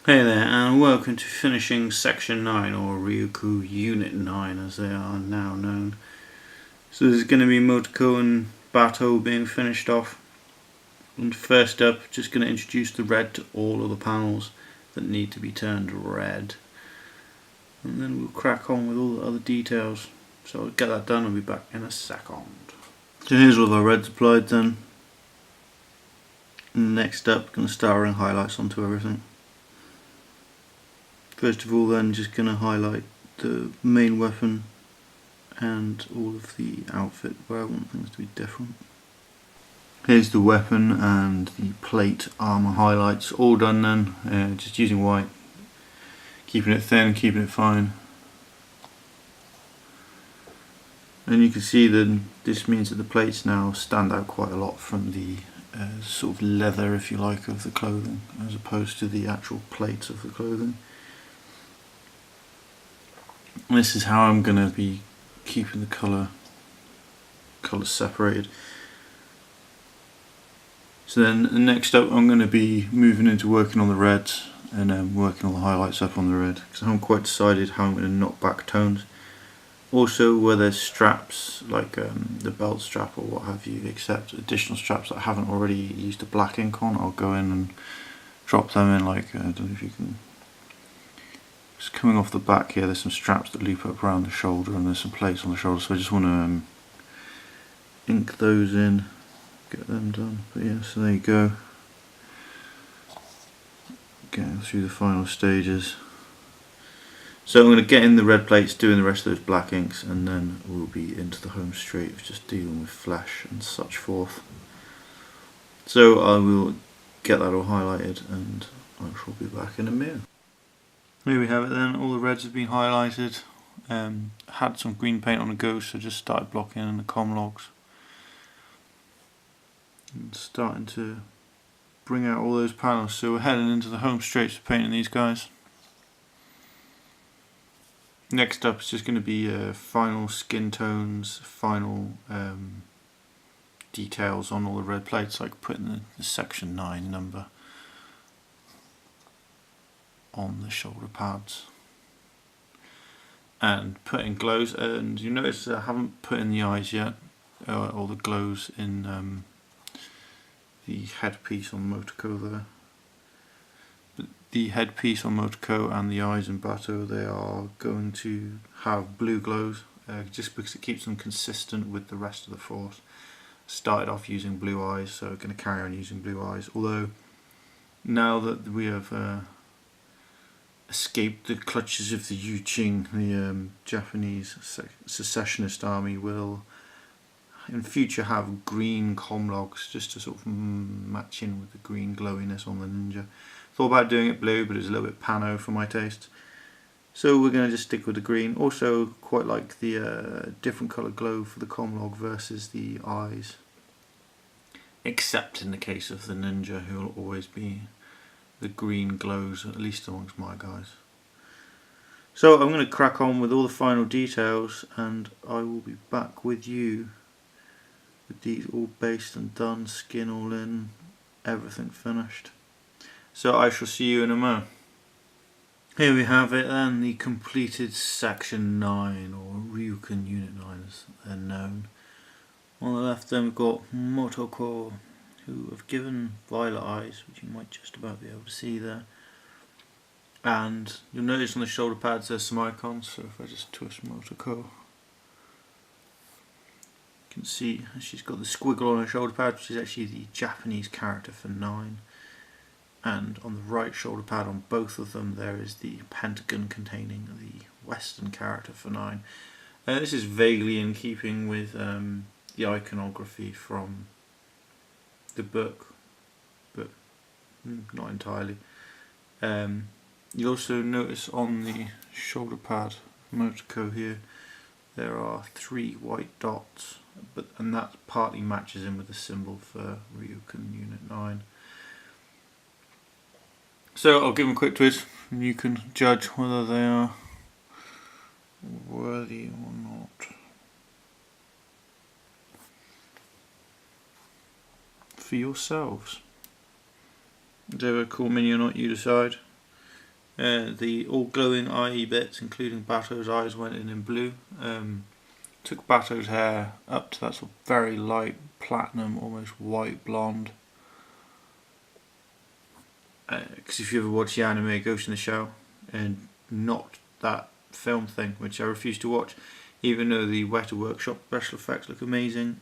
Hey there, and welcome to finishing Section 9, or Ryuken Unit 9 as they are now known. So there's going to be Motoko and Batou being finished off. And first up, just going to introduce the red to all of the panels that need to be turned red. And then we'll crack on with all the other details. So I'll get that done, I'll be back in a second. So here's all of our reds applied then. And next up, going to start adding highlights onto everything. First of all then, just going to highlight the main weapon and all of the outfit where I want things to be different. Here's the weapon and the plate armour highlights, all done then, just using white, keeping it thin, keeping it fine. And you can see that this means that the plates now stand out quite a lot from the sort of leather, if you like, of the clothing, as opposed to the actual plates of the clothing. And this is how I'm going to be keeping the colours separated. So then next up I'm going to be moving into working on the reds and working all the highlights up on the red, because I haven't quite decided how I'm going to knock back tones. Also where there's straps like the belt strap or what have you, except additional straps that I haven't already used the black ink on, I'll go in and drop them in, like I don't know if you can. Just coming off the back here, there's some straps that loop up around the shoulder and there's some plates on the shoulder, so I just want to ink those in, get them done. But yeah, so there you go. Getting through the final stages. So I'm going to get in the red plates, doing the rest of those black inks, and then we'll be into the home straight of just dealing with flesh and such forth. So I will get that all highlighted and I shall be back in a minute. Here we have it then, all the reds have been highlighted. Had some green paint on the ghost, so just started blocking in the comm logs. And starting to bring out all those panels, so we're heading into the home straights for painting these guys. Next up is just going to be final skin tones, final details on all the red plates, like putting the section 9 number on the shoulder pads and putting glows. And you notice I haven't put in the eyes yet, or the glows in the headpiece on Motoko there. But the headpiece on Motoko and the eyes in Batou, they are going to have blue glows, just because it keeps them consistent with the rest of the force. Started off using blue eyes, so I'm going to carry on using blue eyes, although now that we have escaped the clutches of the Ryuken, the Japanese Secessionist Army will in future have green comm logs just to sort of match in with the green glowiness on the ninja. Thought about doing it blue, but it's a little bit pano for my taste, so we're going to just stick with the green. Also quite like the different colour glow for the comm log versus the eyes, except in the case of the ninja, who will always be the green glows, at least amongst my guys. So I'm going to crack on with all the final details and I will be back with you with these all based and done, skin all in, everything finished. So I shall see you in a moment. Here we have it then, the completed Section 9, or Ryuken Unit 9 as they're known. On the left then we've got Motoko, who have given violet eyes, which you might just about be able to see there. And you'll notice on the shoulder pads there's some icons, so if I just twist Motoko, you can see she's got the squiggle on her shoulder pad, which is actually the Japanese character for 9. And on the right shoulder pad on both of them there is the pentagon containing the Western character for 9. This is vaguely in keeping with the iconography from the book, but not entirely. You also notice on the shoulder pad Motoko here there are 3 white dots, and that partly matches in with the symbol for Ryuken Unit 9. So I'll give them a quick twist and you can judge whether they are worthy or not for yourselves. Whatever cool minion or not, you decide. The all glowing eye bits, including Batou's eyes, went in blue. Took Batou's hair up to that sort of very light platinum, almost white blonde. Because if you ever watch the anime Ghost in the Shell, and not that film thing, which I refuse to watch, even though the Weta Workshop special effects look amazing,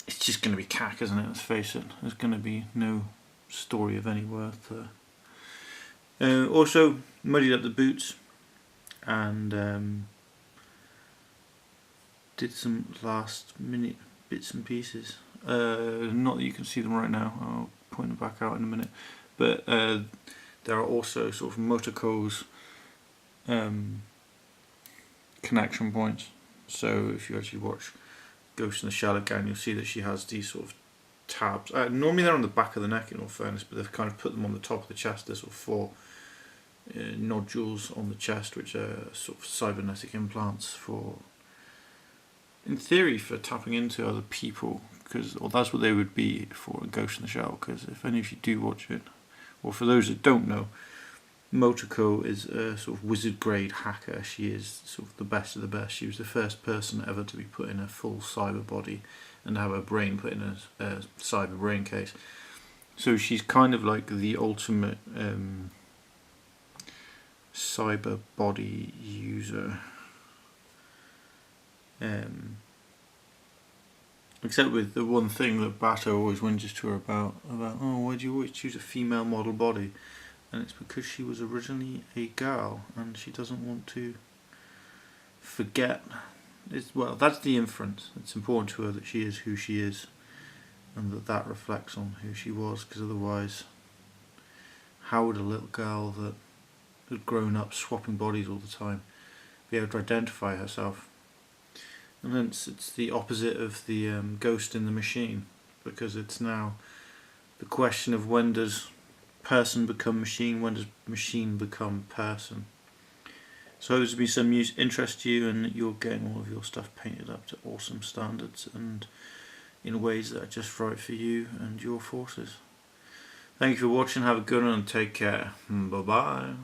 it's just going to be cack, isn't it? Let's face it. There's going to be no story of any worth. Also, muddied up the boots and did some last minute bits and pieces. Not that you can see them right now. I'll point them back out in a minute. But there are also sort of Motoko's connection points. So if you actually watch Ghost in the Shell again, you'll see that she has these sort of tabs. Normally they're on the back of the neck, in all fairness, but they've kind of put them on the top of the chest. There's sort of 4 nodules on the chest, which are sort of cybernetic implants for, in theory, for tapping into other people, or that's what they would be for a Ghost in the Shell. Because if any of you do watch it, or for those that don't know, Motoko is a sort of wizard grade hacker. She is sort of the best of the best. She was the first person ever to be put in a full cyber body and have her brain put in a cyber brain case. So she's kind of like the ultimate cyber body user. Except with the one thing that Batou always whinges to her about, oh, why do you always choose a female model body? And it's because she was originally a girl and she doesn't want to forget. Well, that's the inference. It's important to her that she is who she is and that reflects on who she was, because otherwise, how would a little girl that had grown up swapping bodies all the time be able to identify herself? And hence it's the opposite of the Ghost in the Machine, because it's now the question of when does person become machine, when does machine become person. So I hope this has been some interest to you, and that you're getting all of your stuff painted up to awesome standards and in ways that are just right for you and your forces. Thank you for watching, have a good one and take care. Bye bye.